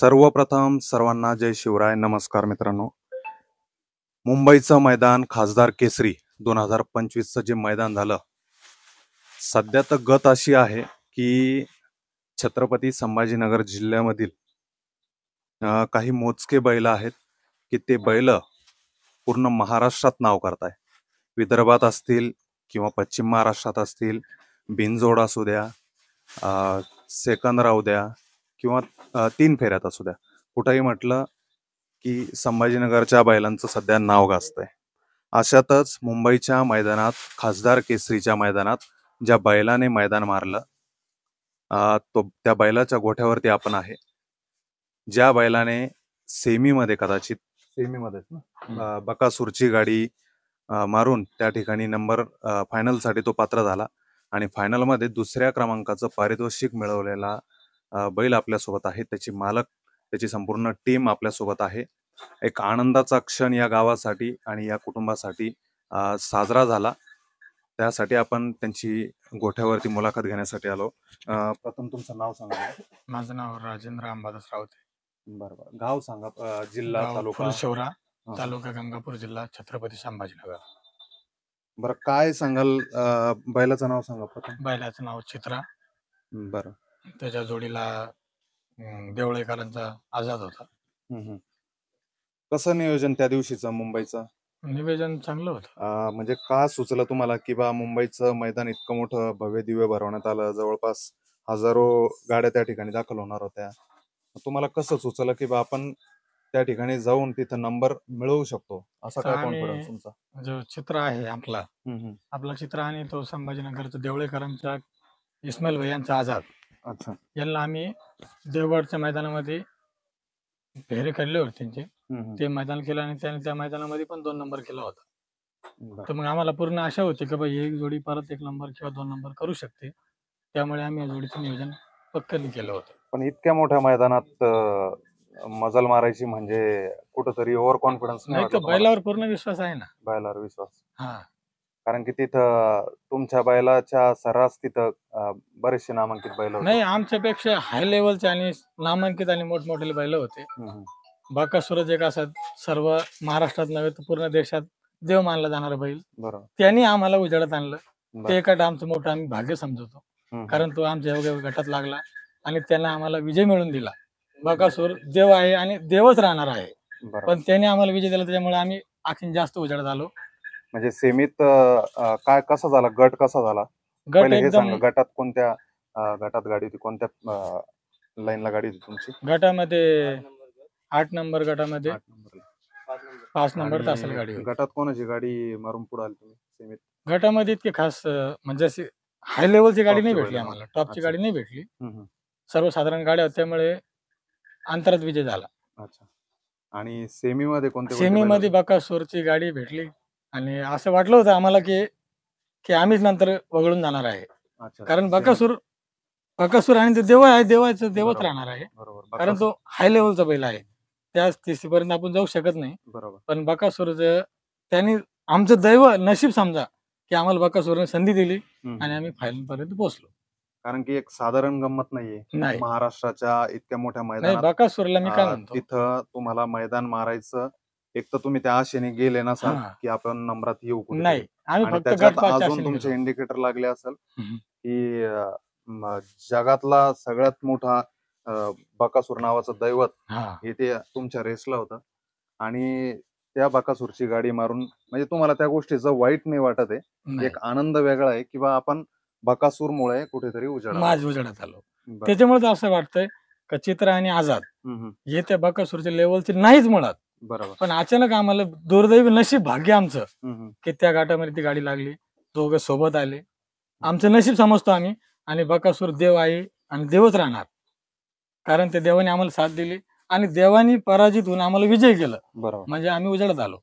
सर्वप्रथम सर्वांना जय शिवराय. नमस्कार मित्रांनो. मुंबईचं मैदान खासदार केसरी 2025चं जे मैदान झालं, सध्या तर गत अशी आहे की छत्रपती संभाजीनगर जिल्ह्यामधील काही मोजके बैल आहेत की ते बैल पूर्ण महाराष्ट्रात नाव करताय. विदर्भात असतील किंवा पश्चिम महाराष्ट्रात असतील, बिनजोड असू द्या, सेकंद राहू द्या किंवा 3 फेऱ्यात असू द्या, कुठंही म्हटलं की संभाजीनगरच्या बैलांचं सध्या नाव गाजतंय. अशातच मुंबईच्या मैदानात, खासदार केसरीच्या मैदानात ज्या बैलाने मैदान मारलं, त्या बैलाच्या गोठ्यावरती आपण आहे. ज्या बैलाने कदाचित सेमीमध्येच ना बकासूरची गाडी मारून त्या ठिकाणी नंबर फायनलसाठी तो पात्र झाला आणि फायनलमध्ये 2ऱ्या क्रमांकाचं पारितोषिक मिळवलेला बैल आपल्यासोबत आहे. त्याची मालक, त्याची संपूर्ण टीम आपल्यासोबत आहे. एक आनंदाचा क्षण या गावासाठी आणि या कुटुंबासाठी साजरा झाला. त्यासाठी आपण त्यांची गोठ्यावरती मुलाखत घेण्यासाठी आलो. प्रथम तुमचं नाव सांगा. माझं नाव राजेंद्र अंबादास राऊत. बरोबर. गाव सांगा. जिल्हा, तालुका. फुलशौरा, तालुका गंगापूर, जिल्हा छत्रपती संभाजीनगर. बरं, काय सांगाल? बैलाचं नाव सांगा प्रथम. बैलाचं नाव चित्रा. बरं. त्याच्या जोडीला देवळेकरांचा आझाद होता. कसं नियोजन त्या दिवशीचं मुंबईचं? नियोजन चांगलं होतं. म्हणजे का सुचलं तुम्हाला की बा मुंबईचं मैदान इतकं मोठं भव्य दिव्य भरवण्यात आलं, जवळपास हजारो गाड्या त्या ठिकाणी दाखल होणार होत्या, तुम्हाला कसं सुचलं की बा आपण त्या ठिकाणी जाऊन तिथं नंबर मिळवू शकतो, असा काय कॉन्फिडन्स तुमचा? जो चित्र आहे आपला चित्र आणि तो संभाजीनगरचा देवळेकरांचा इस्माईल भाई यांचा आझाद. अच्छा. यांना आम्ही देवगडच्या मैदानामध्ये फेरे काढले होते त्यांचे. ते मैदान केलं आणि त्याने त्या मैदानामध्ये पण 2 नंबर केला होता. तर मग आम्हाला पूर्ण आशा होती की बाई एक जोडी परत 1 नंबर किंवा 2 नंबर करू शकते. त्यामुळे आम्ही या जोडीचं नियोजन पक्कं केलं होतं. पण इतक्या मोठ्या मैदानात मजल मारायची म्हणजे कुठंतरी ओव्हर कॉन्फिडन्स नाही? तर बैलावर पूर्ण विश्वास आहे ना. बैलावर विश्वास. हा, कारण की तिथं तुमच्या बैलाच्या सर्रास तिथं बरेचसे नामांकित बैल होते. नाही, आमच्यापेक्षा हाय लेवलचे आणि नामांकित आणि मोठमोठे बैल होते. बकासूरच एक असा सर्व महाराष्ट्रात नव्हे तर पूर्ण देशात देव मानला जाणारा बैल. बरोबर. त्यांनी आम्हाला उजेडात आणलं. ते एका आमचं मोठं आम्ही भाग्य समजतो. कारण तो आमच्या योग्य गटात लागला आणि त्यांना आम्हाला विजय मिळवून दिला. बकासूर देव आहे आणि देवच राहणार आहे. पण त्याने आम्हाला विजय दिला, त्याच्यामुळे आम्ही आणखी जास्त उजेडात आलो. म्हणजे सेमीत काय कसा झाला? गट कसा झाला? गट एकदम. गटात कोणत्या गटात गाडी होती? कोणत्या लाईनला गाडी होती तुमची? गटामध्ये 8 नंबर गटामध्ये 5 नंबर तासाला गाडी होती. गटात कोणाची गाडी मारून पुढे आली तुम्ही सेमीत? गटामध्ये इतकी खास म्हणजे अशी हाय लेवलची गाडी नाही भेटली आम्हाला. टॉपची गाडी नाही भेटली. सर्वसाधारण गाड्या होत्या, त्यामुळे अंतरात विजय झाला. अच्छा. आणि सेमीमध्ये कोणत्या? सेमीमध्ये बकासूरची गाडी भेटली आणि असं वाटलं होतं आम्हाला की आम्हीच नंतर वगळून जाणार आहे. कारण बकासूर आणि ते देव आहे, देवाचं देवच राहणार आहे. कारण तो हाय लेवलचा बैल आहे. त्या स्थितीपर्यंत आपण जाऊ शकत नाही. बरोबर. पण बकासूरचं त्यांनी आमचं दैव नशीब समजा की आम्हाला बकासूरने संधी दिली आणि आम्ही फायनल पर्यंत पोहोचलो. कारण की एक साधारण गंमत नाहीये महाराष्ट्राच्या इतक्या मोठ्या मैदानात. बकासूरला मी काय म्हणतो, तिथं तुम्हाला मैदान मारायचं, एक तर तुम्ही त्या आशेने गेले नसाल की आपण नंबरात येऊ नाही. आम्ही फक्त अजून तुमचे इंडिकेटर लागले असेल की जगातला सगळ्यात मोठा बकासूर नावाचं दैवत हे ते तुमच्या रेसला होतं आणि त्या बकासूरची गाडी मारून म्हणजे तुम्हाला त्या गोष्टीचं वाईट नाही वाटत आहे? एक आनंद वेगळा आहे की बा आपण बकासूरमुळे कुठेतरी उजेडात आलो. त्याच्यामुळे असं वाटतंय का चित्र आणि आझाद हे त्या बकासूरच्या लेवलचे नाहीच मुळात. बरोबर. पण अचानक आम्हाला दुर्दैवी नशीब, भाग्य आमचं की त्या घाटामध्ये ती गाडी लागली, दोघं सोबत आले. आमचं नशीब समजतो आम्ही. आणि बकासूर देव आहे आणि देवच राहणार, कारण त्या देवाने आम्हाला साथ दिली आणि देवानी पराजित होऊन आम्हाला विजय केलं. बरोबर. म्हणजे आम्ही उजेडात आलो.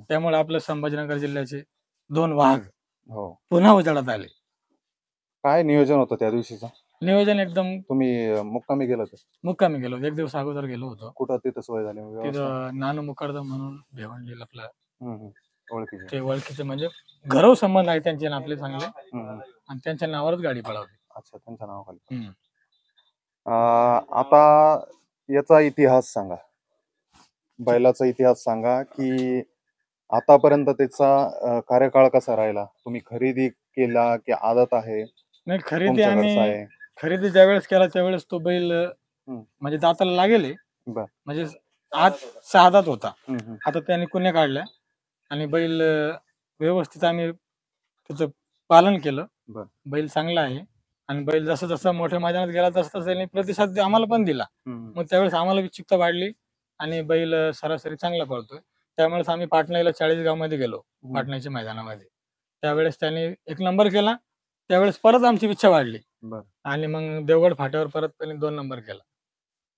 त्यामुळे आपल्या संभाजीनगर जिल्ह्याचे 2 वाघ पुन्हा उजेडात आले. काय नियोजन होतं त्या दिवशीचं? नियोजन एकदम. तुम्ही मुक्कामी गेलो? मुक्कामी गेलो, 1 दिवस अगोदर गेलो होतो. कुठं तिथं सोय झाली? तिथं नानू मुकादम म्हणून भिवंडीला आपलं ओळखीचे म्हणजे घरव संबंध आहे त्यांचे आणि आपले चांगले, आणि त्यांच्या नावावरच गाडी पळवली. अच्छा, त्यांच्या नावाखाली. आता याचा इतिहास सांगा, बैलाचा इतिहास सांगा की आतापर्यंत त्याचा कार्यकाळ कसा राहिला, तुम्ही खरेदी केला की आदत आहे नाही, खरेदी तुमच्या घरचा आम्ही आहे? खरेदी ज्यावेळेस केला त्यावेळेस तो बैल हम्म. म्हणजे दाताला लागेल बर. म्हणजे आज 6 दात होता. हम्म. आता त्याने कुण्या काढल्या आणि बैल व्यवस्थित आम्ही त्याचं पालन केलं. बर. बैल चांगला आहे आणि बैल जसं जसं मोठ्या मैदानात गेला तसं तसं त्यांनी प्रतिसाद आम्हाला पण दिला. मग त्यावेळेस आम्हाला उत्सुकता वाढली आणि बैल सरासरी चांगला पळतोय. त्यामुळेच आम्ही पाटणाला 40 मध्ये गेलो, पाटणाच्या मैदानामध्ये. त्यावेळेस त्यांनी 1 नंबर केला. त्यावेळेस परत आमची इच्छा वाढली बर. आणि मग देवगड फाट्यावर परत त्यांनी 2 नंबर केला.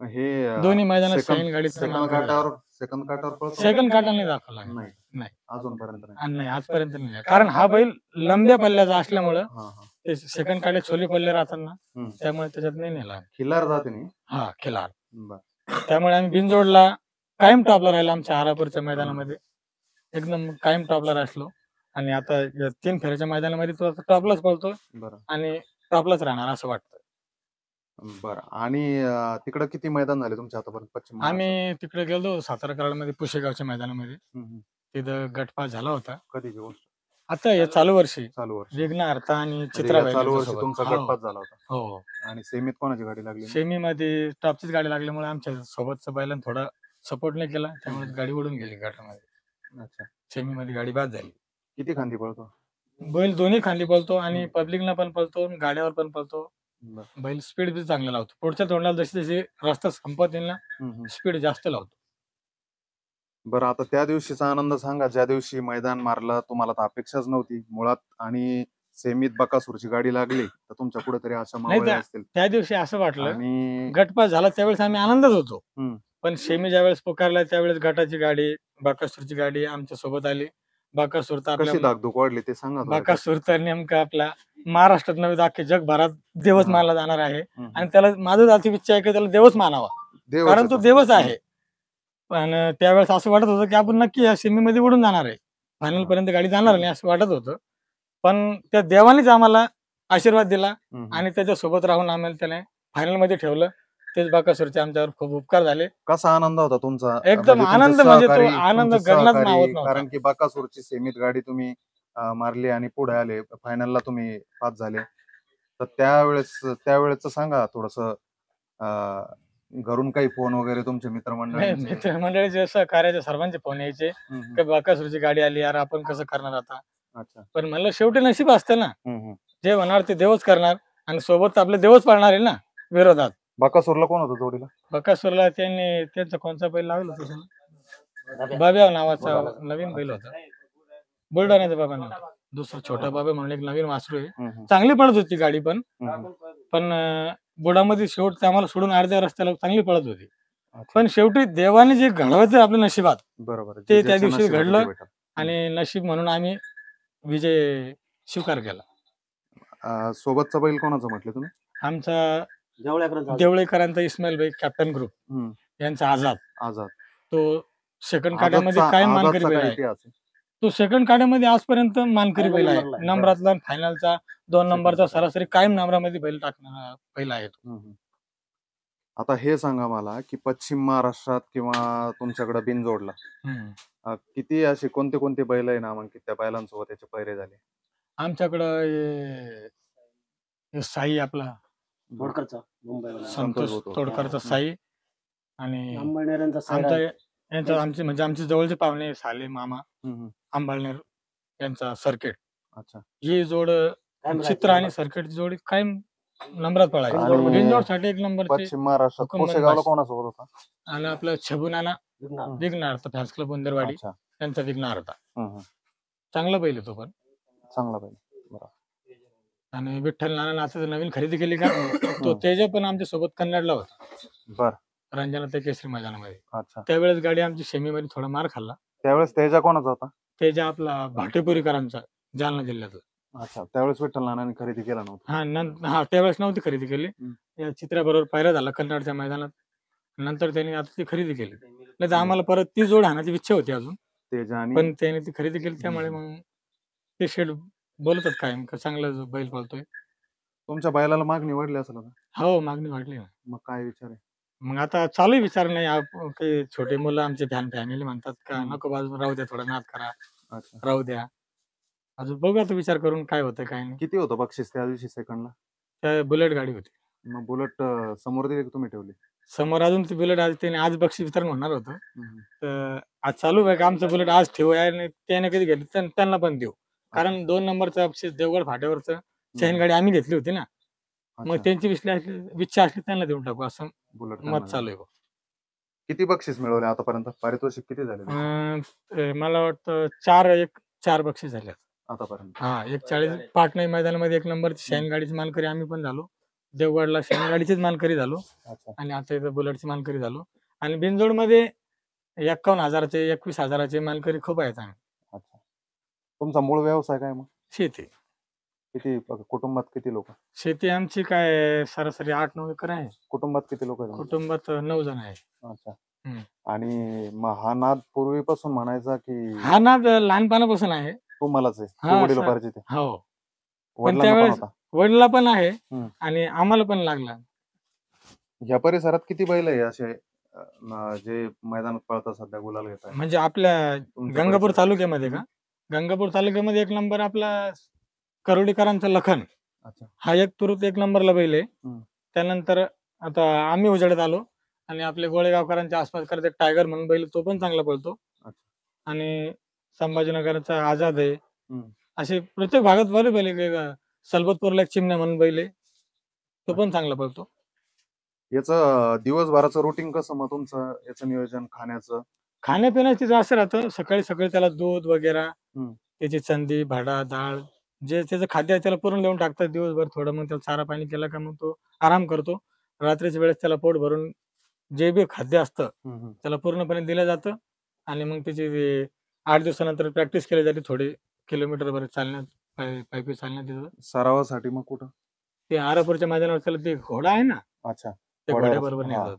हे दोन्ही मैदानात सेकंद शाहीन गाडीचं नाव सेकंद झालं. काटावर पळतो? सेकंड काटा नाही दाखवला आम्ही. नाही नाही. अजूनपर्यंत नाही. आणि नाही आजपर्यंत नाही. कारण हा बैल लंब्या पल्ल्याचा असल्यामुळं हा हा. ते सेकंड काटे छोले पल्ले राहतात ना, हम्म. त्यामुळे त्याच्यात नाही नेला. खिल्लार जाते नाही. हा, खिलार. बर. त्यामुळे आम्ही बिनजोडला कायम टॉपला राहिला आमच्या हारापूरच्या मैदानामध्ये. एकदम कायम टॉपला असलो आणि आता या 3 फेऱ्याच्या मैदानामध्ये तो आता टॉपलाच पळतो बरं. आणि टॉपलाच राहणार असं वाटतं. बरं. आणि तिकडं किती मैदान झाले तुमच्या आतापर्यंत पश्चिम महाराष्ट्रात? आम्ही तिकडे गेलो सातारा कराडमध्ये पुशेगावच्या मैदानामध्ये. हम्म. तिथं गटपास झाला होता. कधीची गोष्ट? आता हे चालू वर्षी चालू वर्ष. विघ्न अर्थ आणि म्हणजे चित्रा या चालू वर्षी तुमचा गटपास झाला होता. हो. आणि सेमीत कोणाची गाडी लागली? सेमी मध्ये टॉपचीच गाडी लागल्यामुळे आमच्या सोबतचा बैलांना थोडा सपोर्ट नाही केला, त्यामुळे गाडी ओढून गेली गटामध्ये. अच्छा. सेमी मध्ये गाडी बाद झाली. किती खांदी पळतो बैल? दोन्ही खांदी पळतो आणि पब्लिकला पण पळतो आणि गाड्यावर पण पळतो. बरं. बैल स्पीड बी चांगला लावतो. पुढच्या तोंडाला जशी जशी रस्ता संपत येईल ना, स्पीड जास्त लावतो. बरं. आता त्या दिवशीचा आनंद सांगा, ज्या दिवशी मैदान मारलं, तुम्हाला तर अपेक्षाच नव्हती मुळात, आणि सेमीत बकासूरची गाडी लागली तर तुमच्या कुठेतरी अशा मावळ्या असतील. त्या दिवशी असं वाटलं, आणि गटपास झाला त्यावेळेस आम्ही आनंदच होतो. हम्म. पण सेमी ज्यावेळेस पुकारला त्यावेळेस गटाची गाडी, बकासूरची गाडी आमच्या सोबत आली. बकासूर तर कशी आपल्या धाकधूक वाढली ते सांगा थोडं. बकासूर तर नेमका आपला महाराष्ट्रात नव्हे तर अख्खे जगभरात देवच हा. मानला जाणार आहे. हम्म. आणि त्याला माझं अति इच्छा आहे की त्याला देवच मानावा, देवच कारण आहे तो तो. देवच आहे. पण त्यावेळेस असं वाटत होतं की आपण नक्की या सेमीमध्ये उडून जाणार आहे, फायनल पर्यंत गाडी जाणार नाही असं वाटत होतं. पण त्या देवानेच आम्हाला आशीर्वाद दिला आणि त्याच्या सोबत राहून आम्हाला त्याने फायनल मध्ये ठेवलं. तेच बकासूरचे आमच्यावर खूप उपकार झाले. कसा आनंद होता तुमचा? एकदम तुमचे आनंद म्हणजे तो सहकारी, आनंद तुमचे गगनात सहकारी, मावत नव्हता. कारण की बकासूरची सेमीत गाडी तुम्ही मारली आणि पुढे आले, फायनलला तुम्ही पास झाले. तर त्यावेळेस सांगा थोडस, घरून काही फोन वगैरे तुमचे नाही, मित्रमंडळी? मित्रमंडळीचे सहकार्याचे सर्वांचे फोन यायचे की बकासूरची गाडी आली यार, आपण कसं करणार आता. अच्छा. पण म्हणलं शेवटी नशीब असतं ना, जे होणार ते देवच करणार आणि सोबत आपले देवच पाळणार आहे ना विरोधात. बकासूरला कोण होतं जोडीला? बकासूरला त्यांनी त्यांचा कोणता बैल लावला होता, बाब्या नावाचा नवीन बैल होता, बुलढाण्याचा बाबा नव्हता, दुसरा छोटा बाबा म्हणून एक नवीन वासरू आहे. चांगली पळत होती गाडी पण पण बुडामध्ये शेवट आम्हाला सोडून अर्ध्या रस्त्याला चांगली पळत होती. पण शेवटी देवाने जे घडवायचं आपल्या नशिबात, बरोबर, ते त्या दिवशी घडलं आणि नशीब म्हणून आम्ही विजय स्वीकार केला. सोबतचा बैल कोणाचा म्हटले तुम्ही? आमचा देवळेकरांचा इस्माईल भाई कॅप्टन ग्रुप यांचा आझाद, तो सेकंड काट्यामध्ये कायम मानकरी बैल आहे. तो सेकंड काट्यामध्ये आजपर्यंत मानकरी बैल आहे. नंबरातला फायनलचा 2 नंबरचा सरासरी कायम नंबरामध्ये बैल टाकणारा बैल आहे. आता हे सांगा मला की पश्चिम महाराष्ट्रात किंवा तुमच्याकडे बिनजोडला किती असे कोणते बैल आहे नामांकित, त्या बैलांसोबत त्याचे पैरे झाले? आमच्याकडं साई आपला संतोष तोडकरचा साई आणि आमचे म्हणजे आमचे जवळचे पाहुणे साले मामा अंबाळनेर यांचा सर्किट. अच्छा. ही जोड चित्र आणि सर्किटची जोडी कायम नंबरात पळायची. बिनजोड साठी 1 नंबर. पश्चिम महाराष्ट्रात पुसेगावला कोणासोबत होता? आणि आपलं छबुनाना विघ्नार्थ फॅन्स क्लब उंदरवाडी त्यांचा विघ्नार्थ. चांगला बैल तो पण चांगला बैल. आणि विठ्ठल नाना नाथाचं नवीन खरेदी केली का तो तेजा पण आमच्या सोबत कन्नडला होता. बर. रंजना ते केसरी मैदानामध्ये. अच्छा. त्यावेळेस गाडी आमची सेमी मध्ये थोडा मार खाल्ला. त्यावेळेस तेजा कोणाचा होता? तेजा आपला भाटेपुरीकरांचा, जालना जिल्ह्याचा. अच्छा. त्यावेळेस विठ्ठल नानांनी खरेदी केला नव्हता? हा त्यावेळेस नव्हती खरेदी केली. या चित्राबरोबर पायरा झाला कन्नडच्या मैदानात, नंतर त्यांनी आता ती खरेदी केली. नाही तर आम्हाला परत ती जोड हाणाची इच्छा होती अजून, पण त्याने ती खरेदी केली. त्यामुळे मग ते शेड बोलतात कायम का चांगला बैल पळतोय. तुमच्या बैलाला मागणी वाढली असेल? हो, मागणी वाढली. मग काय विचार आहे? मग आता चालू विचार नाही काही छोटे मुलं आमचे फॅमिली म्हणतात का नको बाजूला राहू द्या, थोडा नाद करा, अच्छा. राहू द्या. अजून बघू आता विचार करून काय होतं काय नाही. किती होतं बक्षीस त्या दिवशी सेकंडला? त्या बुलेट गाडी होती. मग बुलेट समोर दिली की तुम्ही ठेवली? समोर अजून ती बुलेट आज बक्षीस वितरण होणार होतं. तर आज चालू आहे का आमचं बुलेट आज ठेवू आणि त्याने कधी घेतलं त्यांना पण देऊ. कारण 2 नंबरचं बक्षीस देवगड फाट्यावरचं शहीन गाडी आम्ही घेतली होती ना. मग त्यांची इच्छा असली त्यांना देऊन टाकू असं बुलेट मत चालू आहे. किती बक्षीस मिळवले आतापर्यंत? पारितोषिक किती झाले? मला वाटतं 4 बक्षीस झाले आतापर्यंत. हा, 40 पाटणा मैदानामध्ये 1 नंबरची शाईन गाडीची मानकरी आम्ही पण झालो. देवगडला शाईन गाडीचीच मानकरी झालो आणि आता इथं बुलेटची मानकरी झालो. आणि बिनजोडमध्ये 51,000चे 21,000चे मानकरी खूप आहेत आम्ही. अच्छा. तुमचा मूळ व्यवसाय काय मग? शेती. किती कुटुंबात किती लोक? शेती आमची काय सरासरी 8-9 एकर आहे. कुटुंबात किती लोक आहेत? कुटुंबात 9 जण आहे. अच्छा. आणि मग हा नाद पूर्वीपासून म्हणायचा की? हा नाद लहानपणापासून आहे. तुम्हालाच आहे? वडिलोपार्जित आहे? हो. वडिलांना वडिला पण आहे आणि आम्हाला पण लागला. या परिसरात किती बैल आहे असे जे मैदानात पळतात सध्या गुलाल घेतात? म्हणजे आपल्या गंगापूर तालुक्यामध्ये का? गंगापूर तालुक्यामध्ये 1 नंबर आपला करोडीकरांचा लखन. हा तुरुत 1 नंबरला बैल आहे. त्यानंतर आता आम्ही उजेडात आलो आणि आपले गोळेगावकरांच्या आसपास करत टायगर म्हणून बैल, तो पण चांगला पळतो. आणि संभाजीनगरचा आझाद आहे. असे प्रत्येक भागात बरे बैल. सलबतपूरला एक चिमण्या म्हणून बैल आहे, तो पण चांगला पळतो. याचं दिवसभराचं रुटीन कसं मग तुमचं? याचं नियोजन खाण्यापिण्याची असं राहतं. सकाळी त्याला दूध वगैरे, त्याची चंदी, भाडा, डाळ, जे त्याचं खाद्य आहे त्याला पूर्ण देऊन टाकतात दिवसभर. थोडं मग त्याला चारा पाणी केला का मग तो आराम करतो. रात्रीच्या वेळेस त्याला पोट भरून जे बी खाद्य असतं त्याला पूर्णपणे दिलं जातं. आणि मग त्याची 8 दिवसानंतर प्रॅक्टिस केली जाते, थोडे किलोमीटर चालण्यात, पायी चालण्यात. सरावासाठी मग कुठं? ते आरापूरच्या मैदानावर त्याला ते घोडा आहे ना. अच्छा. त्या घोड्याबरोबर नेतात.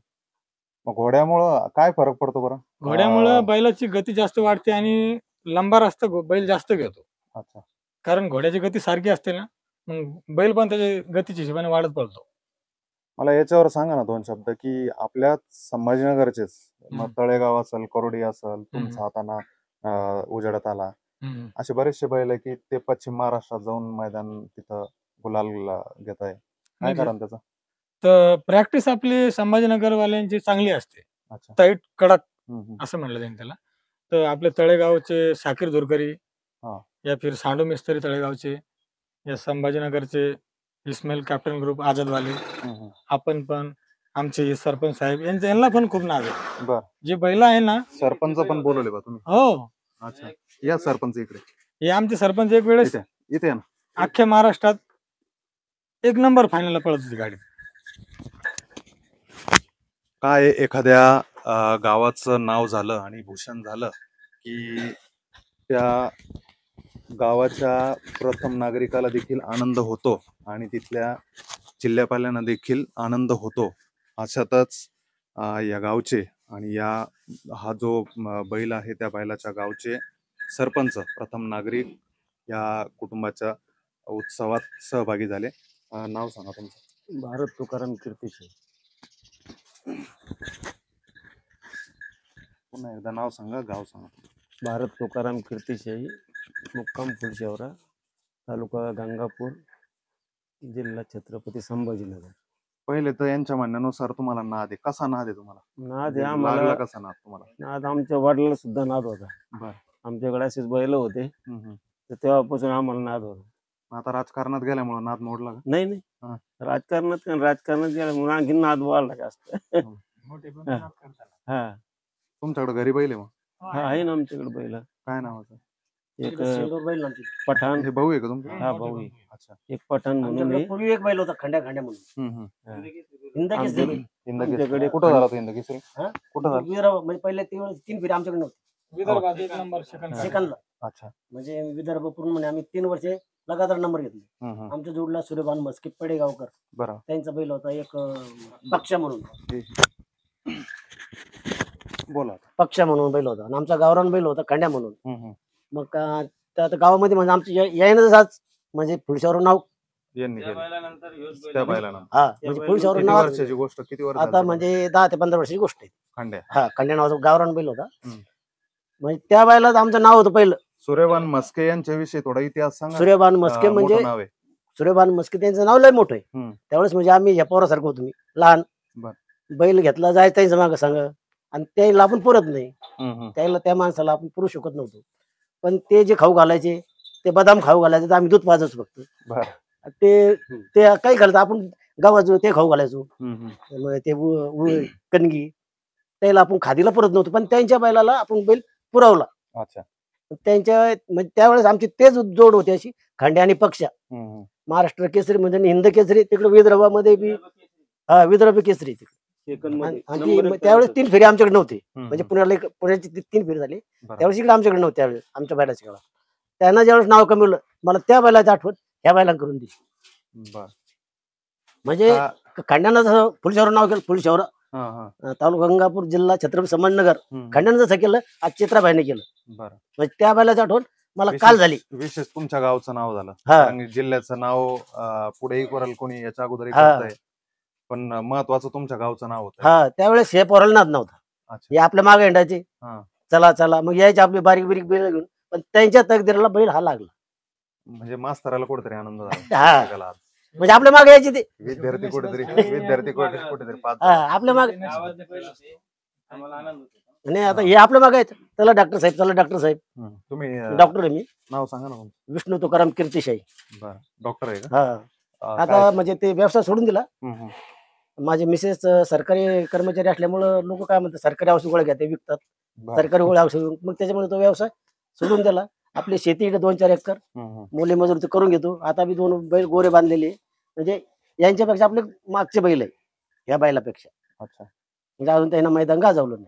मग घोड्यामुळं काय फरक पडतो बरं? घोड्यामुळं बैलाची गती जास्त वाढते आणि लंबार असतं बैल जास्त घेतो. अच्छा. कारण घोड्याची गती सारखी असते ना, मग बैल पण त्याच्या गतीच्या हिशोबाने वाढत पडतो. मला याच्यावर सांगा ना 2 शब्द की आपल्या संभाजीनगरचेच मग तळेगाव असेल, करोडी असेल, तुमचा हाताना उजेडात आला, असे बरेचसे बैल आहे की ते पश्चिम महाराष्ट्रात जाऊन मैदान तिथं गुलाल घेत आहे. काय कारण त्याचं? तर प्रॅक्टिस आपली संभाजीनगरवाल्यांची चांगली असते. टाईट कडक असं म्हणलं जाईल त्याला. तर आपले तळेगावचे शाकीर धुरकरी, या फिर सांडू मिस्त्री तळेगावचे, या संभाजीनगरचे इस्माईल कॅप्टन ग्रुप आझादवाले, आपण पण आमचे सरपंच साहेब यांना पण खूप नाव आहे. जे बैल आहे ना, सरपंच पण बोलवले बा तुम्ही? हो. अच्छा. या सरपंच इकडे. हे आमचे सरपंच एक वेळेस इथे ना अख्ख्या महाराष्ट्रात 1 नंबर फायनलला पळत होती गाडी. काय एखाद्या गावाचं नाव झालं आणि भूषण झालं की त्या गावाच्या प्रथम नागरिकाला देखील आनंद होतो आणि तिथल्या जिल्ह्यापाल्यांना देखील आनंद होतो. अशातच या गावचे आणि हा जो बैल आहे त्या बैलाच्या गावचे सरपंच, प्रथम नागरिक या कुटुंबाच्या उत्सवात सहभागी झाले. नाव सांगा तुमचं? भारत तुकाराम कीर्तिशाही. पुन्हा एकदा नाव सांगा, गाव सांगा. भारत तुकाराम कीर्तिशाही, मुक्काम फुलशेवरा, तालुका गंगापूर, जिल्हा छत्रपती संभाजीनगर. पहिले तर यांच्या म्हणण्यानुसार तुम्हाला नाद आहे. कसा नाद आहे तुम्हाला? नाद आहे आम्हाला. कसा नाद तुम्हाला? नाद आमच्या वडिलांना सुद्धा नाद होता. आमच्याकडे असेच बैल होते तर तेव्हापासून आम्हाला नाद होता. आता राजकारणात गेल्यामुळे नाद मोडला का? नाही, राजकारणात गेल्यामुळे आणखी नाद वाढला जास्त. हा. तुमच्याकडे घरी बैल आहे मग? आहे ना आमच्याकडे बैल. काय नावाचं? एक पठाण. हे भाऊ आहे का तुमचा? हा, भाऊ आहे. अच्छा. एक पठाण म्हणून पूर्वी एक बैल होता खंड्या म्हणून. आमच्याकडे कुठं झाला तो हिंदकेसरी? कुठं झाला? विदर्भ म्हणजे पहिले 3 फेरी आमच्याकडे नव्हती. विदर्भात 1 नंबर सेकंदला. अच्छा. म्हणजे विदर्भ पूर्ण म्हणजे आम्ही 3 वर्षे लगातार नंबर घेतले. आमच्या जोडला सूर्यभान मस्के पडेगावकर, त्यांचा बैल होता एक पक्षा म्हणून. बोला. पक्षा म्हणून बैल होता आणि आमचा गावरान बैल होता खंड्या म्हणून. मग त्या गावामध्ये म्हणजे आमची यायनं म्हणजे फुलशावर नाव यांनी केलं त्या बैलानं. हा म्हणजे पुरुषावरून किती नाव वर्षाची गोष्ट, किती वर्ष आता म्हणजे 10 ते 15 वर्षाची गोष्ट आहे. खांड्या हा खंड्या नावाचा गावरान बैल होता. हम्म. म्हणजे त्या बैलात आमचं नाव होतं पहिलं सूर्यबान मस्के यांच्याविषयी थोडा इतिहास सांगा. सूर्यबान मस्के. मोठं म्हणजे नाव आहे. सूर्यबान मस्के त्यांचं नाव लय मोठं आहे. हम्म. त्यावेळेस म्हणजे आम्ही ह्या पोरासारखं होतो, मी लहान. बर. बैल घेतला जायचं त्यांचं मागं सांग, आणि त्याला आपण पुरत नाही, हम्म. त्याला त्या माणसाला आपण पुरू शकत नव्हतो. पण ते जे खाऊ घालायचे, ते बदाम खाऊ घालायचे, तर आम्ही दूध पाजायचो फक्त. बर. ते ते काही घालत आपण गावाचं ते खाऊ घालायचो. हम्म. मग ते कणगी त्याला आपण खादीला पुरत नव्हतो, पण त्यांच्या बैलाला आपण बैल पुरवला. अच्छा. त्यांच्या म्हणजे त्यावेळेस आमची तेच जोड होती अशी, खांड्या आणि पक्षा. हम्म. महाराष्ट्र केसरी म्हणजे हिंद केसरी तिकडे, विदर्भामध्ये बी हा विदर्भ केसरी तिकडे. आणि त्यावेळेस 3 फेरी आमच्याकडे नव्हते. म्हणजे पुण्याची 3 फेरी झाली त्यावेळेस, इकडे आमच्याकडे नव्हते त्यावेळेस आमच्या बैलाच्या काळात. त्यांना ज्यावेळेस नाव कमी होलं, मला त्या बैलाची आठवण ह्या बैला करून दिली. बर. म्हणजे खांड्यानं जसं फुलशहर नाव केलं, फुलशहर हा. तालुका गंगापूर, जिल्हा छत्रपती संभाजीनगर, हम्म. खांड्यानं जसं केलं आज चित्राबाईने केलं. बर. म्हणजे त्या बैलाची आठवण मला काल झाली. विशेष तुमच्या गावचं नाव झालं, हा. कारण जिल्ह्याचं नाव पुढेही कराल कोणी, याच्या अगोदरही हा. करतंय, पण महत्वाचं तुमच्या गावचं नाव होतं. हा त्यावेळेस हे पोराला नाद नव्हता. अच्छा. हे आपल्या मागे हिंडायचे, हा. चला चला मग यायचे आपली बारीक बारीक बैल घेऊन. पण त्यांच्या तकदीराला बैल हा लागला. म्हणजे मास्तराला कुठेतरी आनंद झाला. हा. जगाला आज. म्हणजे आपल्या मागे यायचे ते. विद्यार्थी कुठेतरी पाच हा, आपल्या मागे. नाही आता हे आपल्या मागे आहेत, चला डॉक्टर साहेब, चला डॉक्टर साहेब. तुम्ही डॉक्टर आहे मी, नाव सांगा ना तुमचं. विष्णू तुकाराम कीर्तिशाही. बरं. डॉक्टर आहे का? हा. आता म्हणजे ते व्यवसाय सोडून दिला. हम्म. माझे मिसेस सरकारी कर्मचारी असल्यामुळं लोक काय म्हणतात, सरकारी औषध गोळ्या घ्या, ते विकतात बरं. सरकारी गोळ्या औषध. मग त्याच्यामुळे तो व्यवसाय सोडून दिला. आपली शेती इकडे 2-4 एकर, मुली मजूर ते करून घेतो. आता बी 2 बैल गोरे बांधलेले, म्हणजे यांच्यापेक्षा आपले मागचे बैल आहे या बैलापेक्षा. अच्छा. म्हणजे अजून त्यांना मैदान गाजवलं नाही.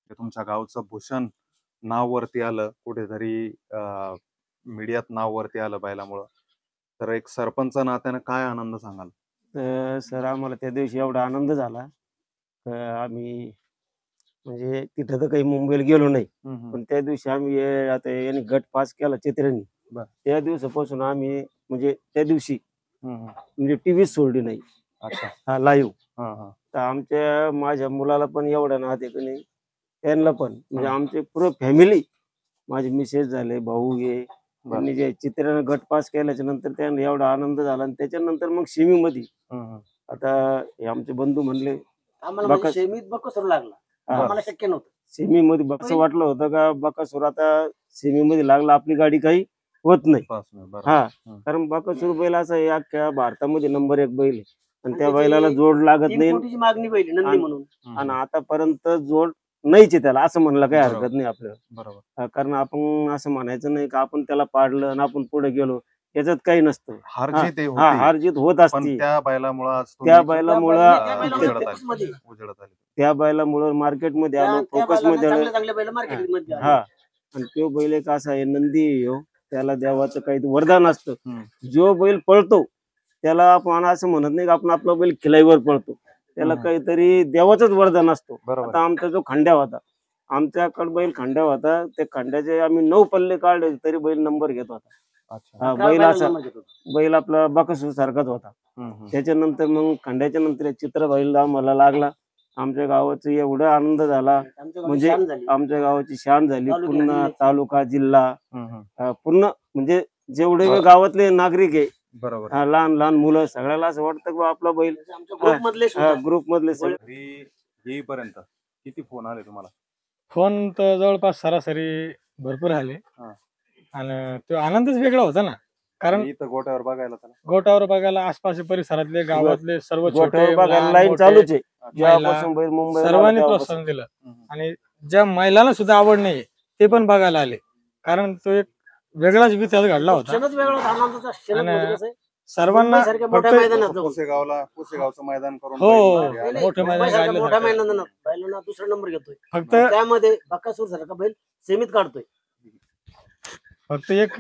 तुमच्या गावचं भूषण नाव वरती आलं, कुठेतरी मीडियात नाव वरती आलं बैलामुळं, तर एक सरपंच नात्यानं काय आनंद सांगाल? तर सर आम्हाला त्या दिवशी एवढा आनंद झाला, आम्ही म्हणजे तिथं तर काही मुंबईला गेलो नाही, पण त्या दिवशी आम्ही आता यांनी गट पास केला चित्र्यांनी. त्या दिवसापासून आम्ही म्हणजे त्या दिवशी म्हणजे टीव्ही सोडली नाही. अच्छा. हा लाईव्ह. तर माझ्या मुलाला पण एवढा नाद आहे की नाही, त्यांना पण म्हणजे आमचे पूर्ण फॅमिली, माझे मिसेस झाले, भाऊ हे, त्यांनी जे चित्र्यानं गट पास केल्याच्या नंतर त्यांना एवढा आनंद झाला. आणि त्याच्यानंतर मग सेमीमध्ये आता हे आमचे बंधू म्हणले आम्हाला सेमीत बकासूर लागला, आम्हाला शक्य नव्हतं. सेमीमध्ये असं वाटलं होतं का बकासूर आता सेमीमध्ये लागला, आपली गाडी काही होत नाही. हा, कारण बकासूर बैल असा आहे अख्ख्या भारतामध्ये नंबर 1 बैल आहे, आणि त्या बैलाला जोड लागत नाही. मागणी बैल नंदी म्हणून, आणि आतापर्यंत जोड नाहीच त्याला, असं म्हणलं काही हरकत नाही आपल्याला. बरोबर. कारण आपण असं म्हणायचं नाही का आपण त्याला पाडलं आणि आपण पुढे गेलो, याच्यात काही नसतं. हार जीत होत असते. त्या बैलामुळे त्या बैलामुळे मार्केटमध्ये आलो, फोकस मध्ये आलो. हा, आणि तो बैल एक असा आहे नंदी आहे, त्याला देवाचं काही वरदान असतं. जो बैल पळतो त्याला आपण असं म्हणत नाही का आपण आपला बैल खिलाईवर पळतो, त्याला काहीतरी देवाचंच वरदान असतो. आता आमचा जो खांड्या होता, आमच्याकडे बैल खांड्या होता, त्या खांड्याचे आम्ही 9 पल्ले काढले तरी बैल नंबर घेत होता. बैल आपला बकासूर सारखाच होता. त्याच्यानंतर मग खांड्याच्या नंतर चित्रबाईला आम्हाला लागला. आमच्या गावाचा एवढा आनंद झाला, म्हणजे आमच्या गावाची शान झाली. पूर्ण तालुका, जिल्हा, पूर्ण म्हणजे जेवढे गावातले नागरिक आहे, बरोबर, लहान लहान मुलं, सगळ्याला असं वाटतं की आपला बैल. ग्रुप मधले येईपर्यंत किती फोन आले तुम्हाला? फोन तर जवळपास सरासरी भरपूर आले, आणि तो आनंदच वेगळा होता ना. कारण इथं गोट्यावर बघायला आसपास परिसरातले, गावातले सर्व लाईन चालूच आहे. सर्वांनी प्रोत्साहन दिलं, आणि ज्या महिलांना सुद्धा आवड नाही ते पण बघायला आले, कारण तो एक वेगळाच इतिहास घडला होता. सर्वांना पुसेगावचं मैदान करून मोठं मैदान दुसरा नंबर घेतोय, फक्त त्यामध्ये बकासूर सारखा बैल सेमीत काढतोय. फक्त एक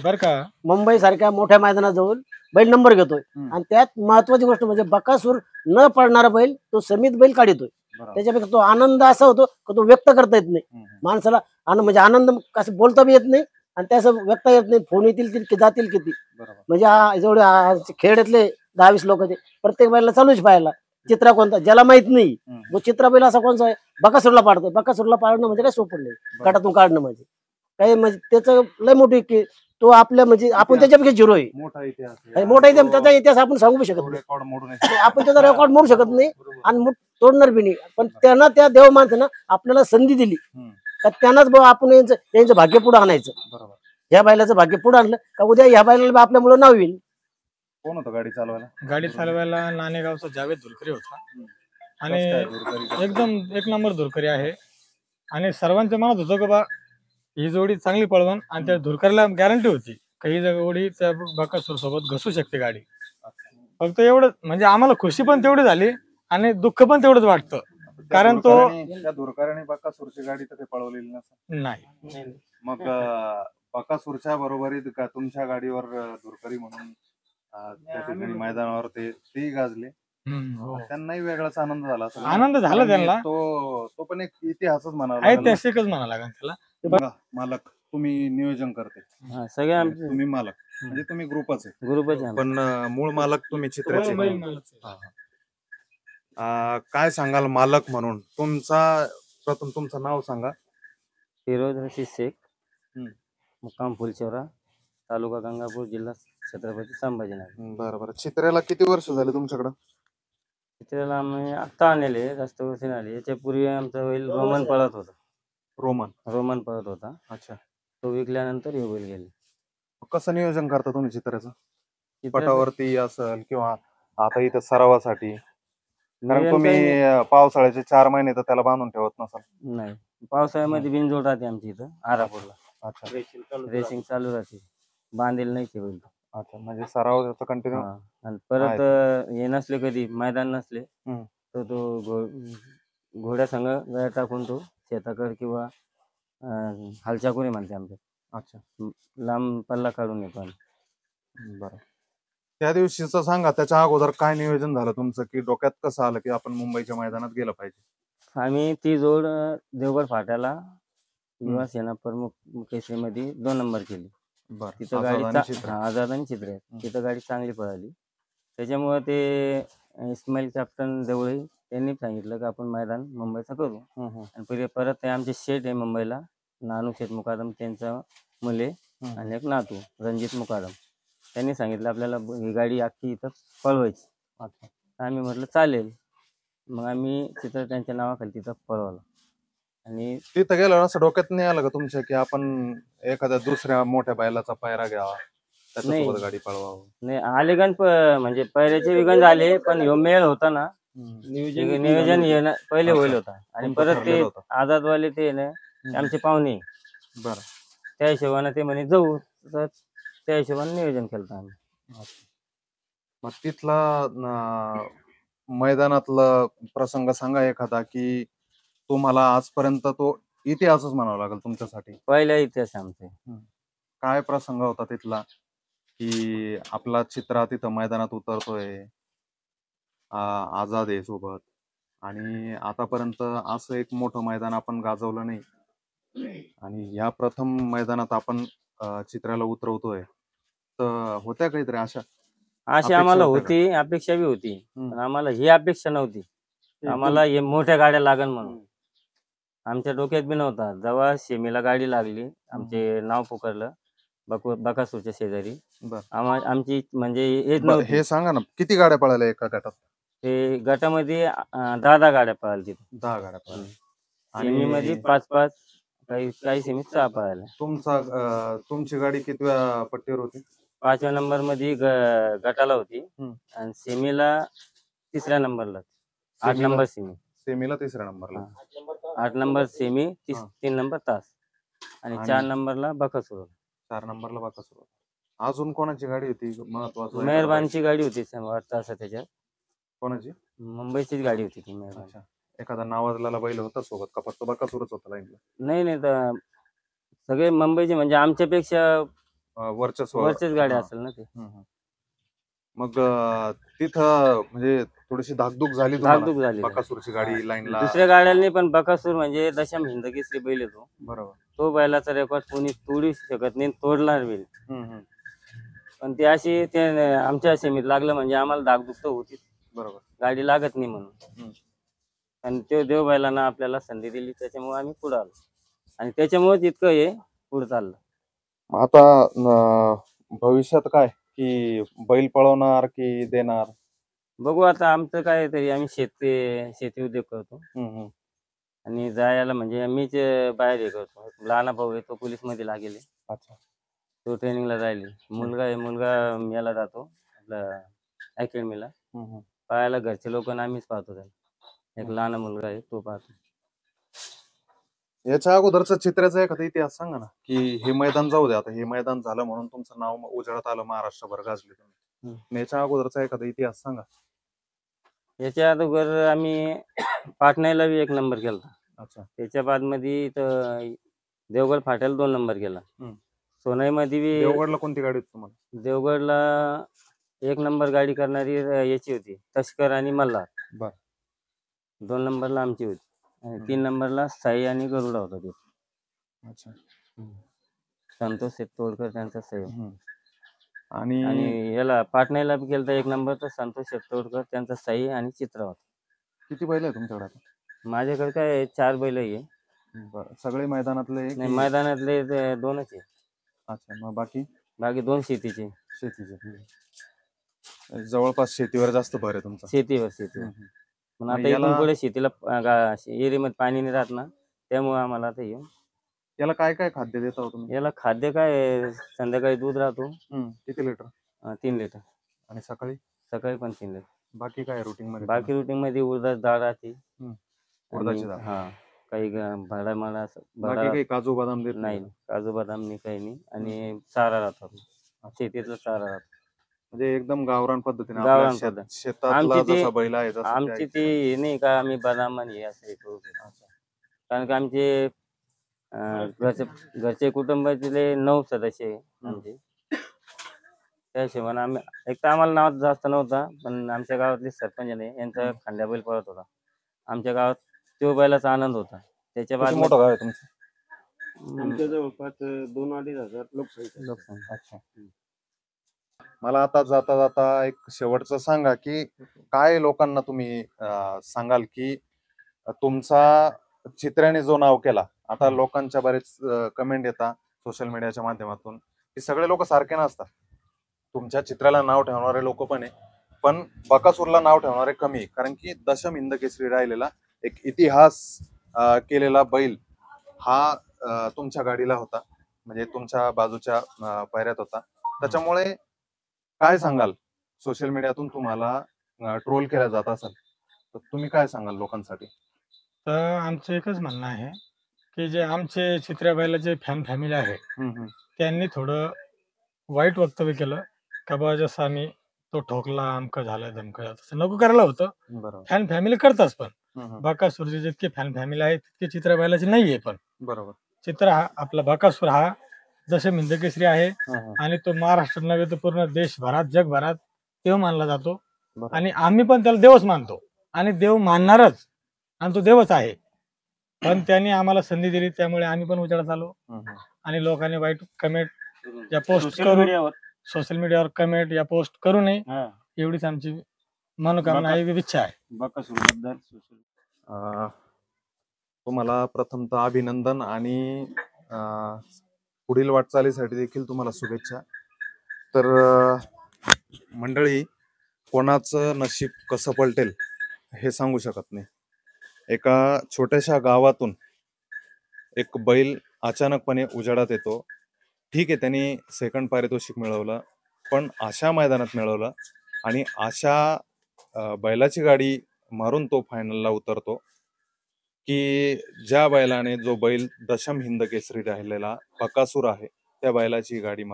बर का, मुंबई सारख्या मोठ्या मैदानात जाऊन बैल नंबर घेतोय, आणि त्यात महत्वाची गोष्ट म्हणजे बकासूर न पडणारा बैल तो सेमीत बैल काढतोय. त्याच्यापेक्षा तो आनंद असा होतो की तो व्यक्त करता येत नाही माणसाला. म्हणजे आनंद कसं बोलता बी येत नाही, आणि त्याचं व्यक्ता येत नाही. फोन येतील की जातील किती, बरोबर. म्हणजे जेवढे खेड्यातले 10-20 लोकांचे प्रत्येक बैला चालूच पाहायला चित्रा कोणता ज्याला माहित नाही. वो चित्रा बैल असा कोणता आहे बकासूरला पाडतोय. बकासूरला पाडणं म्हणजे काय सोपं नाही, गटातून काढणं म्हणजे काही म्हणजे त्याचं लय मोठी की तो आपल्या म्हणजे आपण त्याच्यापेक्षा झिरो आहे. मोठा इतिहास आणि मोठा इतिहास त्याचा इतिहास आपण सांगू शकत नाही. रेकॉर्ड मोडून नाही, आपण त्याचा रेकॉर्ड मोडू शकत नाही आणि तोडणार बी नाही. पण त्यांना त्या देव माणसानं आपल्याला संधी दिली का त्यांनाच आपण यांचं भाग्य पुढे आणायचं. बरोबर. ह्या बैलाचं भाग्य पुढे आणलं का उद्या ह्या बैलाला आपल्यामुळे नाव येईल. कोण होतं गाडी चालवायला? गाडी चालवायला नाणेगावचा जावेद धुलकरी होता आणि कसं काय धुरकरी? एकदम एक नंबर धुरकरी आहे. आणि सर्वांच्या मनात होतं की बा ही जोडी चांगली पळवण, आणि त्या धुरकरीला गॅरंटी होती का ही जोडी त्या बकासूर सोबत घसू शकते गाडी. फक्त एवढं म्हणजे आम्हाला खुशी पण तेवढी झाली आणि दुःख पण तेवढंच वाटतं, कारण तो त्या धुरकऱ्याने बकासूरची गाडी तर काही पळवलेली नसेल. नाही. मग बकासूरच्या बरोबरीत का तुमच्या गाडीवर धुरकरी म्हणून त्या ठिकाणी मैदानावर ते गाजले. हो. त्यांनाही वेगळाच आनंद झाला असेल. आनंद झाला त्यांना. तो पण एक इतिहासच म्हणावा. ऐतिहासिकच म्हणा लागेल त्याला. बघा, मालक तुम्ही नियोजन करते, सगळे आमचे तुम्ही मालक म्हणजे तुम्ही ग्रुपच आहे, ग्रुपच पण मूळ मालक तुम्ही चित्राचे. बैल मालक. काय सांगाल मालक म्हणून? प्रथम तुमचं नाव सांगा. फिरोज रशीद शेख, हम्म. मुक्काम फुलचौरा, तालुका गंगापूर, जिल्हा छत्रपती संभाजीनगर. बरं. चित्र्याला किती वर्ष झाले तुमच्याकडं? चित्राला आम्ही आत्ता आणलेले, जास्त वर्ष नाही आले. याच्यापूर्वी आमचा बैल रोमन पळत होता. रोमन पळत होता. अच्छा. तो विकल्यानंतर हे बैल गेले. कसं नियोजन करता तुम्ही चित्र्याचं? चित्राचं पटावरती असेल किंवा आता इथं सरावासाठी? कारण नियोजन तुम्ही काही नाही. पावसाळ्याचे 4 महिने तर त्याला बांधून ठेवत नसाल. नाही, पावसाळ्यामध्ये बिनजोड राहते आमची इथं आरापूरला. अच्छा. रेसिंग चालू राहते, बांधेल नाही ते बैल. अच्छा, म्हणजे सराव कंटिन्यू. हा. आणि परत हे नसले कधी मैदान नसले तर तो घोड्या संग गळ्या टाकून तो शेताकडे किंवा हालचाकुरी म्हणते आमच्या. अच्छा. लांब पल्ला काढून येतो आम्ही. बरं. त्या दिवशीचं सांगा, त्याच्या अगोदर काय नियोजन झालं तुमचं, की डोक्यात कसं आलं की आपण मुंबईच्या मैदानात गेलं पाहिजे? आम्ही ती जोड देवगड फाट्याला युवा सेना प्रमुख केसरीमध्ये 2 नंबर केली. बरं. तिथं आझाद आणि गाडी चित्रे. आझाद आणि चित्रे तिथं गाडी चांगली पळाली. त्याच्यामुळे ते इस्माईल कॅप्टन देवळे त्यांनी सांगितलं की आपण मैदान मुंबईचं करू. आणि परत ते आमचे शेठ आहे मुंबईला, नानू शेठ मुकादम, त्यांचा मुले आणि एक नातू रणजित मुकादम, त्यांनी सांगितलं आपल्याला ही गाडी अख्खी इथं पळवायची. आम्ही म्हटलं चालेल. मग आम्ही चित्र त्यांच्या नावाखाली तिथं पळवलं. आणि तिथं गेल्यावर असं डोक्यात नाही आलं का तुमच्या की आपण एखाद्या दुसऱ्या मोठ्या बैलाचा पायरा घ्यावा, त्याच्यासोबत नाही. गाडी पळवावं? नाही, आले गण म्हणजे पहिल्याचे विगण झाले, पण ह्यो मेळ होता ना, नियोजन हे ना पहिले होईल होता. आणि तुमचं परत ते ठरलेलं होतं. आझादवाले ते ना आमचे पाहुणे, बरं. त्या हिशोबाने ते म्हणे जाऊ, तर त्या हिशोबाने नियोजन केलं आम्ही. मग तिथला मैदानातला प्रसंग सांगा एखादा, की तुम्हाला आजपर्यंत तो इतिहासच म्हणावा लागेल तुमच्यासाठी. पहिला इतिहास आमचे. काय प्रसंग होता तिथला, की आपला चित्रा तिथं मैदानात उतरतोय, आझाद आहे सोबत, आणि आतापर्यंत असं एक मोठं मैदान आपण गाजवलं नाही, आणि ह्या प्रथम मैदानात आपण चित्राला उतरवतोय, तर होत्या काहीतरी अशा अशी आम्हाला होती, अपेक्षा बी होती, पण आम्हाला ही अपेक्षा नव्हती आम्हाला हे मोठ्या गाड्या लागन म्हणून. आमच्या डोक्यात बी नव्हता. जेव्हा सेमीला गाडी लागली, आमचे नाव पुकारलं बकासूरच्या शेजारी, आमची म्हणजे येत नव्हती. हे सांगा ना, किती गाड्या पळाल्या एका गटात? ते गटामध्ये 10 गाड्या पळाल्या तिथे. 10 गाड्या पळाल्या. सेमीमध्ये 5-5, काही सेमीत 6 पळाल्या. तुमची गाडी कितव्या पट्टीवर होती? 5व्या नंबर मध्ये गटाला होती आणि सेमीला 3ऱ्या नंबरला. 8 नंबर सेमी. सेमीला 3ऱ्या नंबरला. 8 नंबर सेमी, 3 नंबर तास, आणि 4 नंबरला बकासूर. 4 नंबरला बकासूर. अजून कोणाची गाडी होती महत्वाची? मेहरबानची गाडी होती वाटतं असं त्याच्यात. कोणाची? मुंबईचीच गाडी होती ती मेहरबान. एखादा नावाजलेला बैल होता सोबत का फक्त बकासूरच होता लाईनला? नाही, तर सगळे मुंबईचे, म्हणजे आमच्यापेक्षा वरचेच गाडी असेल ना ते. मग तिथं म्हणजे थोडीशी धाकधूक झाली धाकधूक झाली. बकासूरची गाडी लाईनला? दुसऱ्या गाड्यांनी पण बकासूर म्हणजे दशम हिंद केसरी बैल येतो. बरोबर. तो बैलाचा रेकॉर्ड कोणी तोडू शकत नाही, तोडणार बी नाही. पण ते अशी ते आमच्या सीमेत लागलं म्हणजे आम्हाला धाकधूक तर होती, बरोबर. गाडी लागत नाही म्हणून. आणि ते देव बैलांना आपल्याला संधी दिली, त्याच्यामुळे आम्ही पुढे आलो आणि त्याच्यामुळेच इतकं हे पुढे चाललं. आता भविष्यात काय की बैल पळवणार की देणार? बघू आता आमचं काय तरी आम्ही शेती उद्योग करतो आणि जायला म्हणजे मीच बाहेर हे करतो. लहान भाऊ आहे तो पोलीस मध्ये लागेल, अच्छा. तो ट्रेनिंगला राहिले. मुलगा याला जातो आपला अकॅडमीला पाहायला. घरचे लोक आम्हीच पाहतो त्याला. एक लहान मुलगा आहे तो पाहतो. याच्या अगोदरचा चित्राचा एखादा इतिहास सांगा ना, की हे मैदान जाऊ दे, आता हे मैदान झालं म्हणून तुमचं नाव उजळत आलं, महाराष्ट्रभर गाजले तुम्ही. याच्या अगोदरचा एखादा इतिहास सांगा. याच्या अगोदर आम्ही पाटण्याला बी 1 नंबर केला. अच्छा. त्याच्या बाद मध्ये देवगड फाट्याला 2 नंबर केला. सोनाई मध्ये बी. देवगडला कोणती गाडी होती तुम्हाला? देवगडला 1 नंबर गाडी करणारी याची होती, तस्कर आणि मल्हार. बर. 2 नंबरला आमची होती आणि 3 नंबरला साई आणि गरुडा होता ते. अच्छा. संतोष तोडकर त्यांचा साई. आणि याला पाटण्याला बी केलं 1 नंबर तर संतोष तोडकर त्यांचा साई आणि चित्रा होता. किती बैल आहे तुमच्याकडे आता? माझ्याकडे काय 4 बैल आहे. बरं. सगळे मैदानातले? नाही, मैदानातले 2च आहे. अच्छा. मग बाकी 2 शेतीचे. जवळपास शेतीवर जास्त भर आहे तुमचा? शेतीवर. पण आता इथून पुढे शेतीला एरीमध्ये पाणी नाही राहत ना, त्यामुळे आम्हाला आता येऊन. याला काय काय खाद्य देता तुम्ही? याला खाद्य काय, संध्याकाळी दूध राहतो. किती लिटर? 3 लिटर. आणि सकाळी? सकाळी पण 3 लिटर. बाकी काय रुटीन मध्ये? बाकी रुटीन मध्ये उडदाची डाळ राहते. उडदाची डाळ? हा. काही भाडा बाकी काही काजू बदाम देत नाही? काजू बदाम नाही, काही नाही. आणि चारा राहतो, शेतीतला चारा राहतो. म्हणजे एकदम गावरान पद्धतीने गावरान पद्धत. शेतातला जसा बैल आहे तसा आमची ती हे नाही का आम्ही बदाम आणि हे असं करू. कारण की आमचे घरचे कुटुंबातले 9 सदस्य आहे आमचे. त्या हिशोबाने आम्ही एक तर आम्हाला नाव जास्त नव्हता, पण आमच्या गावातले सरपंच नाही यांचा खांद्या बैल पळत होता. आमच्या गावात तो बैलाचा आनंद होता. त्याच्या बाद मोठं गाव आहे तुमचं? आमच्या जवळपास 2-2.5 हजार लोकसंख्या. अच्छा. मला आता जाता जाता एक शेवटचं सांगा, की काय लोकांना तुम्ही सांगाल की तुमचा चित्र्याने जो नाव केला, आता लोकांच्या बरेच कमेंट येतात सोशल मीडियाच्या माध्यमातून की सगळे लोक सारखे नसतात. तुमच्या चित्राला नाव ठेवणारे लोक पण आहे, पण बकासूरला नाव ठेवणारे कमी आहे. कारण की दशम हिंद केसरी राहिलेला एक इतिहास केलेला बैल हा तुमच्या गाडीला होता, म्हणजे तुमच्या बाजूच्या पायऱ्यात होता. त्याच्यामुळे काय सांगाल, सोशल मीडियातून तुम्हाला ट्रोल केला जात असेल तर तुम्ही काय सांगाल लोकांसाठी? तर आमचं एकच म्हणणं आहे की जे आमचे चित्र्या बैलाचे फॅन फॅमिली आहे त्यांनी थोडं वाईट वक्तव्य केलं का बाबा जसं आम्ही तो ठोकला, अमकं झालं धमकं झालं, तसं नको करायला होतं. बरोबर. फॅन फॅमिली करताच, पण बकासूरचे जितके फॅन फॅमिली आहे तितके चित्रा बैलाचे नाहीये. पण बरोबर. चित्र हा आपला बकासूर हा दशम हिंद केसरी आहे आणि तो महाराष्ट्रात नव्हे तर पूर्ण देशभरात जगभरात देव मानला जातो. आणि आम्ही पण त्याला देवच मानतो आणि देव मानणारच, आणि तो देवच आहे. पण त्यांनी आम्हाला संधी दिली त्यामुळे आम्ही पण उजेडात आलो. आणि लोकांनी वाईट कमेंट या पोस्ट करून सोशल मीडियावर कमेंट या पोस्ट करू नये, एवढीच आमची मनोकामना आहे, इच्छा आहे. तुम्हाला प्रथमतः अभिनंदन आणि पुढील वाटचालीसाठी देखील तुम्हाला शुभेच्छा. तर मंडळी, कोणाचं नशीब कसं पलटेल हे सांगू शकत नाही. एका छोट्याशा गावातून एक बैल अचानकपणे उजेडात येतो. ठीक आहे, त्यांनी सेकंड पारितोषिक मिळवलं, पण अशा मैदानात मिळवलं आणि अशा बैलाची गाडी मारून तो फायनलला उतरतो की ज्या बैलाने, जो बैल दशम हिंद केसरी राहिलेला बकासूर आहे, त्या बैलाची गाडी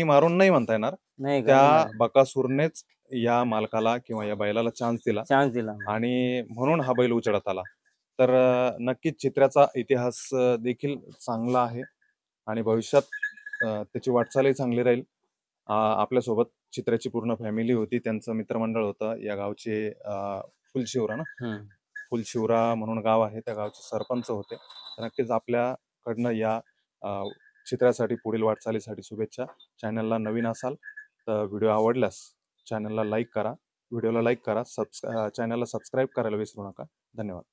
मारून नाही म्हणता येणार, त्या बकासूरनेच या मालकाला किंवा या बैलाला चान्स दिला आणि म्हणून हा बैल उजेडात आला. तर नक्कीच चित्र्याचा इतिहास देखील चांगला आहे आणि भविष्यात त्याची वाटचालही चांगली राहील. आपल्यासोबत चित्र्याची पूर्ण फॅमिली होती, त्यांचं मित्रमंडळ होतं. या गावचे फुलशिवरा म्हणून गाव आहे, त्या गावचे सरपंच होते. नक्कीच आपल्या कडनं या चित्रासाठी पुढील वाटचालीसाठी शुभेच्छा. चॅनलला नवीन असाल तर व्हिडिओ आवडल्यास चॅनलला लाईक करा, व्हिडिओला लाईक करा, चॅनलला सबस्क्राईब करायला विसरू नका. धन्यवाद.